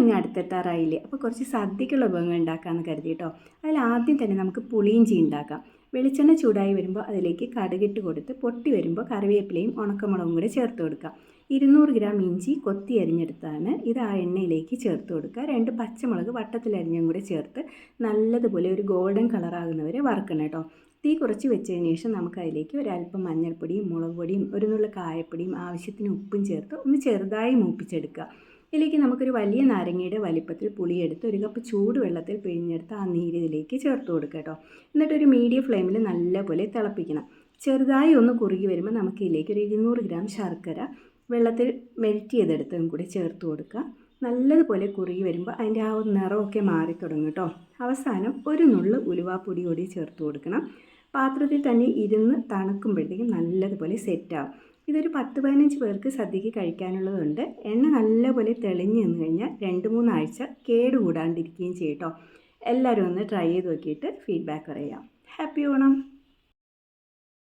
ഇങ്ങ് അടുത്തെത്താറായില്ലേ, അപ്പോൾ കുറച്ച് സദ്യക്കുള്ള വിഭവങ്ങൾ ഉണ്ടാക്കാമെന്ന് കരുതി കേട്ടോ. അതിൽ ആദ്യം തന്നെ നമുക്ക് പുളിയിഞ്ചി ഉണ്ടാക്കാം. വെളിച്ചെണ്ണ ചൂടായി വരുമ്പോൾ അതിലേക്ക് കടുകിട്ട് കൊടുത്ത് പൊട്ടി വരുമ്പോൾ കറിവേപ്പിലയും ഉണക്കമുളകും കൂടെ ചേർത്ത് കൊടുക്കാം. 200 ഗ്രാം ഇഞ്ചി കൊത്തി അരിഞ്ഞെടുത്താണ് ഇത് ആ എണ്ണയിലേക്ക് ചേർത്ത് കൊടുക്കുക. 2 പച്ചമുളക് വട്ടത്തിലരിഞ്ഞും കൂടെ ചേർത്ത് നല്ലതുപോലെ ഒരു ഗോൾഡൻ കളറാകുന്നവരെ വറുക്കണം കേട്ടോ. തീ കുറച്ച് വെച്ചതിന് ശേഷം നമുക്ക് അതിലേക്ക് ഒരല്പം മഞ്ഞൾപ്പൊടിയും മുളക് പൊടിയും ഒരു നുള്ള കായപ്പൊടിയും ആവശ്യത്തിന് ഉപ്പും ചേർത്ത് ഒന്ന് ചെറുതായി മൂപ്പിച്ചെടുക്കുക. ഇതിലേക്ക് നമുക്കൊരു വലിയ നാരങ്ങയുടെ വലിപ്പത്തിൽ പുളിയെടുത്ത് 1 കപ്പ് ചൂടുവെള്ളത്തിൽ പിഴിഞ്ഞെടുത്ത് ആ നീര് ഇതിലേക്ക് ചേർത്ത് കൊടുക്കുക കേട്ടോ. എന്നിട്ടൊരു മീഡിയം ഫ്ലെയിമിൽ നല്ലപോലെ തിളപ്പിക്കണം. ചെറുതായി ഒന്ന് കുറുകി വരുമ്പോൾ നമുക്ക് ഇതിലേക്ക് ഒരു 200 ഗ്രാം ശർക്കര വെള്ളത്തിൽ മെൽറ്റ് ചെയ്തെടുത്തതും കൂടി ചേർത്ത് കൊടുക്കുക. നല്ലതുപോലെ കുറുകി വരുമ്പോൾ അതിൻ്റെ ആ ഒരു നിറമൊക്കെ മാറി തുടങ്ങും കേട്ടോ. അവസാനം ഒരു നുള്ള് ഉലുവാപ്പൊടി കൂടി ചേർത്ത് കൊടുക്കണം. പാത്രത്തിൽ തന്നെ ഇരുന്ന് തണുക്കുമ്പോഴത്തേക്കും നല്ലതുപോലെ സെറ്റാവും. ഇതൊരു 10-15 പേർക്ക് സദ്യക്ക് കഴിക്കാനുള്ളതുണ്ട്. എണ്ണ നല്ലപോലെ തെളിഞ്ഞ് നിന്ന് കഴിഞ്ഞാൽ 2-3 ആഴ്ച കേടുകൂടാണ്ടിരിക്കുകയും ചെയ്യും കേട്ടോ. എല്ലാവരും ഒന്ന് ട്രൈ ചെയ്ത് നോക്കിയിട്ട് ഫീഡ്ബാക്ക് പറയാം. ഹാപ്പി ഓണം.